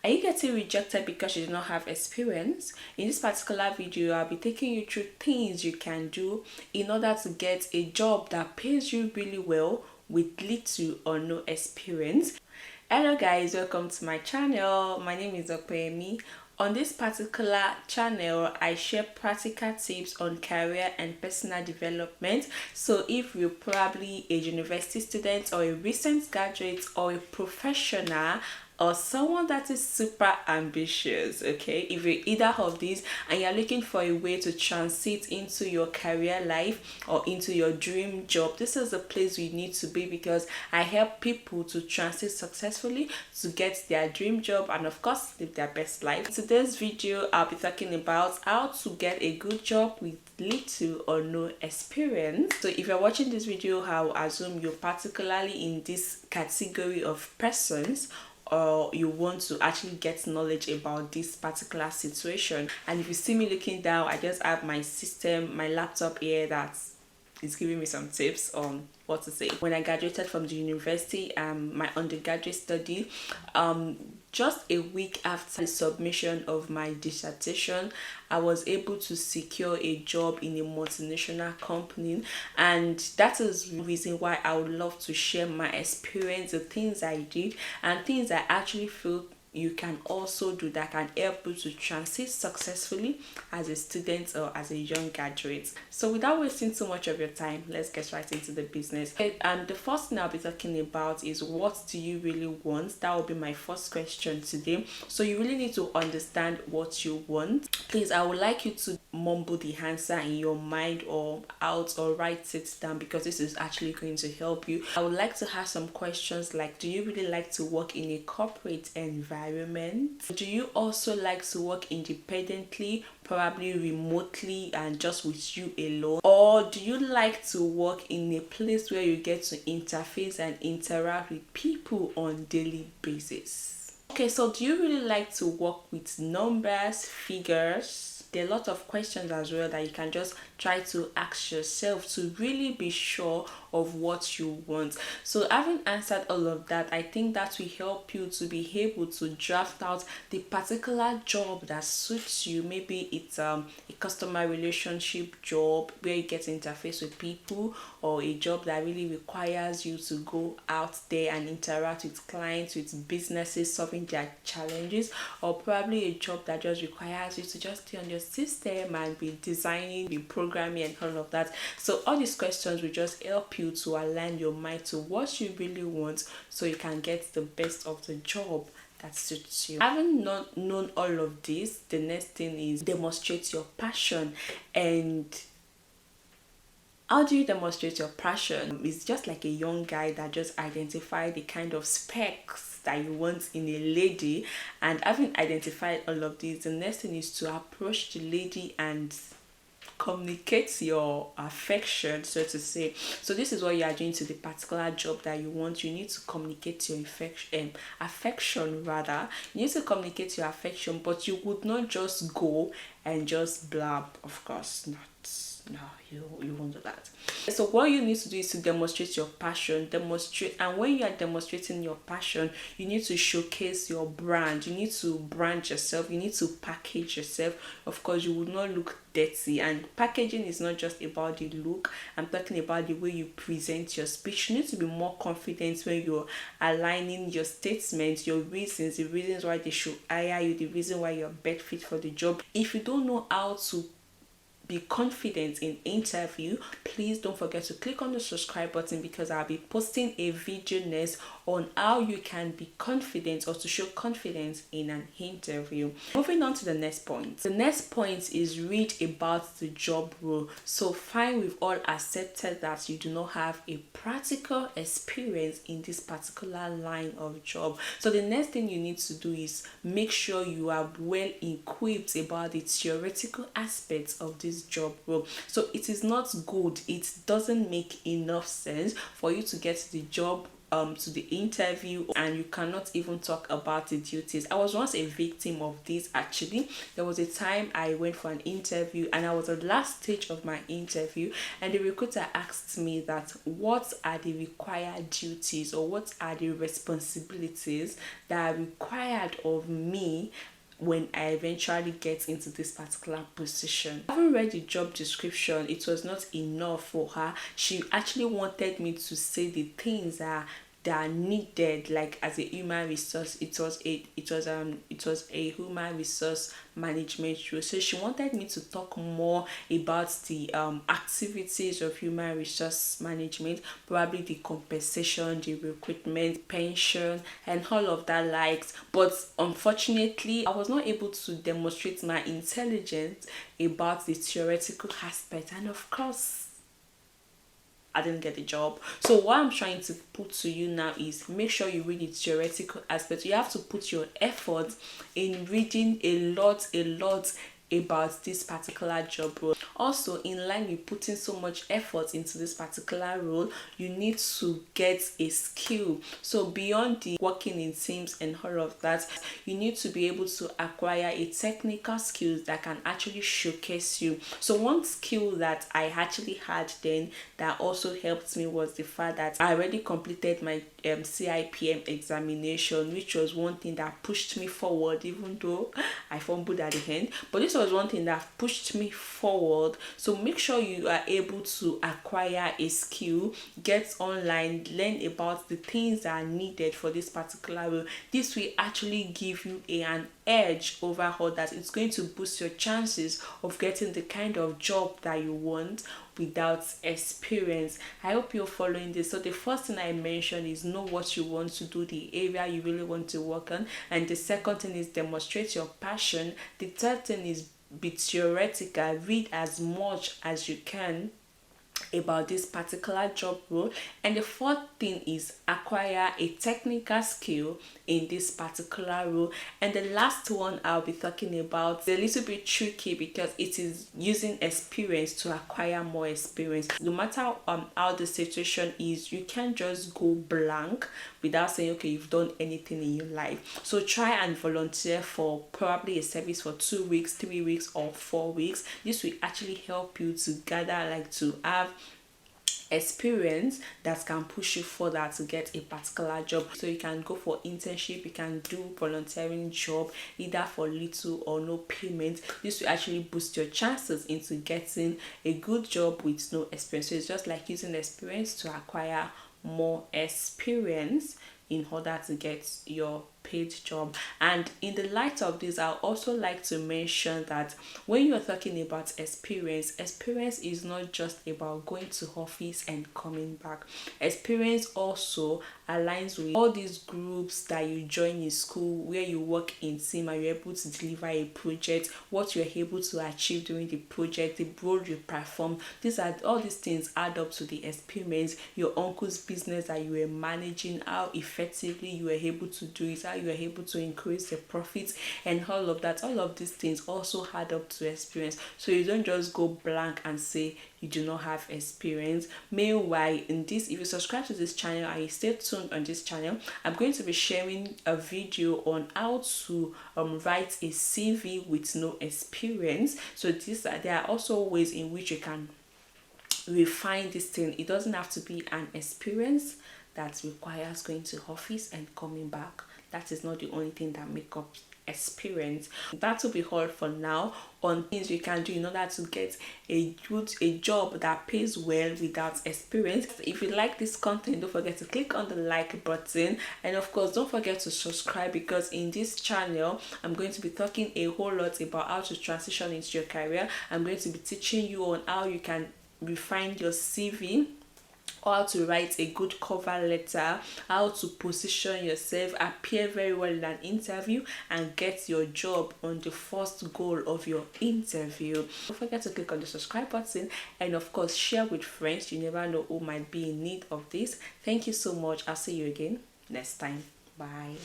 Are you getting rejected because you do not have experience? In this particular video, I'll be taking you through things you can do in order to get a job that pays you really well with little or no experience. Hello guys, welcome to my channel. My name is Opeyemi. On this particular channel, I share practical tips on career and personal development. So if you're probably a university student or a recent graduate or a professional or someone that is super ambitious, okay, if you're either of these and you're looking for a way to transit into your career life or into your dream job, this is the place you need to be, because I help people to transit successfully to get their dream job and of course live their best life. In today's video, I'll be talking about how to get a good job with little or no experience. So if you're watching this video, I'll assume you're particularly in this category of persons, or you want to actually get knowledge about this particular situation. And if you see me looking down, I just have my system, my laptop here that is giving me some tips on what to say. When I graduated from the university, my undergraduate study, just a week after the submission of my dissertation, I was able to secure a job in a multinational company, and that is the reason why I would love to share my experience, the things I did and things I actually feel you can also do that can help you to transit successfully as a student or as a young graduate. So without wasting too much of your time, let's get right into the business. And the first thing I'll be talking about is, what do you really want? That will be my first question today. So you really need to understand what you want. Please, I would like you to mumble the answer in your mind or out, or write it down, because this is actually going to help you. I would like to ask some questions like, do you really like to work in a corporate environment? Do you also like to work independently, probably remotely and just with you alone? Or do you like to work in a place where you get to interface and interact with people on daily basis? Okay, so do you really like to work with numbers, figures? There are a lot of questions as well that you can just try to ask yourself to really be sure of what you want. So having answered all of that, I think that will help you to be able to draft out the particular job that suits you. Maybe it's a customer relationship job where you get to interface with people, or a job that really requires you to go out there and interact with clients, with businesses, solving their challenges, or probably a job that just requires you to just stay on your system and be designing, be programming and all of that. So all these questions will just help you to align your mind to what you really want, so you can get the best of the job that suits you. Having not known all of this, the next thing is demonstrate your passion. And how do you demonstrate your passion? It's just like a young guy that just identified the kind of specs that you want in a lady, and having identified all of these, the next thing is to approach the lady and communicate your affection, so to say. So this is what you are doing to the particular job that you want. You need to communicate your affection rather. You need to communicate your affection, but you would not just go and just blab, of course not. No, you won't do that. So what you need to do is to demonstrate your passion. And when you are demonstrating your passion, you need to showcase your brand. You need to brand yourself. You need to package yourself. Of course, you will not look dirty, and packaging is not just about the look. I'm talking about the way you present your speech. You need to be more confident when you're aligning your statements, your reasons, the reasons why they should hire you, the reason why you're best fit for the job. If you don't know how to be confident in interview, please don't forget to click on the subscribe button, because I'll be posting a video next on how you can be confident or to show confidence in an interview. Moving on to the next point. The next point is read about the job role. So fine, we've all accepted that you do not have a practical experience in this particular line of job. So the next thing you need to do is make sure you are well equipped about the theoretical aspects of this job role. So it is not good, it doesn't make enough sense for you to get the job to the interview, and you cannot even talk about the duties. I was once a victim of this actually. There was a time I went for an interview and I was at the last stage of my interview, and the recruiter asked me that what are the required duties or what are the responsibilities that are required of me when I eventually get into this particular position. Having read the job description, it was not enough for her. She actually wanted me to say the things that are needed, like as a human resource. It was a human resource management role. So she wanted me to talk more about the activities of human resource management, probably the compensation, the recruitment, pension, and all of that likes. But unfortunately, I was not able to demonstrate my intelligence about the theoretical aspect, and of course I didn't get the job. So what I'm trying to put to you now is make sure you read the theoretical aspect. You have to put your effort in reading a lot about this particular job role. Also, in line with putting so much effort into this particular role, you need to get a skill. So beyond the working in teams and all of that, you need to be able to acquire a technical skills that can actually showcase you. So one skill that I actually had then that also helped me was the fact that I already completed my CIPM examination, which was one thing that pushed me forward, even though I fumbled at the end. But this was one thing that pushed me forward. So make sure you are able to acquire a skill, get online, learn about the things that are needed for this particular role. This will actually give you an edge over others. It's going to boost your chances of getting the kind of job that you want without experience. I hope you're following this. So the first thing I mentioned is know what you want to do, the area you really want to work on, and the second thing is demonstrate your passion. The third thing is be theoretical, read as much as you can about this particular job role, and the fourth thing is acquire a technical skill in this particular role. And the last one I'll be talking about is a little bit tricky because it is using experience to acquire more experience. No matter how the situation is, you can't just go blank without saying okay, you've done anything in your life. So try and volunteer for probably a service for 2 weeks, 3 weeks, or 4 weeks. This will actually help you to gather, like to have experience that can push you further to get a particular job. So you can go for internship, you can do volunteering job either for little or no payment. This will actually boost your chances into getting a good job with no experience. So it's just like using experience to acquire more experience in order to get your paid job. And in the light of this, I also like to mention that when you're talking about experience is not just about going to office and coming back. Experience also aligns with all these groups that you join in school, where you work in team and you're able to deliver a project, what you're able to achieve during the project, the role you perform. All these things add up to the experience. Your uncle's business that you were managing, how effectively you were able to do it, how you were able to increase the profits, and all of that. All of these things also add up to experience. So you don't just go blank and say you do not have experience. Meanwhile, in this, if you subscribe to this channel and you stay tuned on this channel, I'm going to be sharing a video on how to write a CV with no experience. So there are also ways in which you can refine this thing. It doesn't have to be an experience that requires going to office and coming back. That is not the only thing that make up experience. That will be all for now on things you can do in order to get a job that pays well without experience. If you like this content, don't forget to click on the like button, and of course don't forget to subscribe, because in this channel I'm going to be talking a whole lot about how to transition into your career. I'm going to be teaching you on how you can refine your CV, or how to write a good cover letter, how to position yourself, appear very well in an interview, and get your job on the first goal of your interview. Don't forget to click on the subscribe button, and of course share with friends. You never know who might be in need of this. Thank you so much. I'll see you again next time. Bye.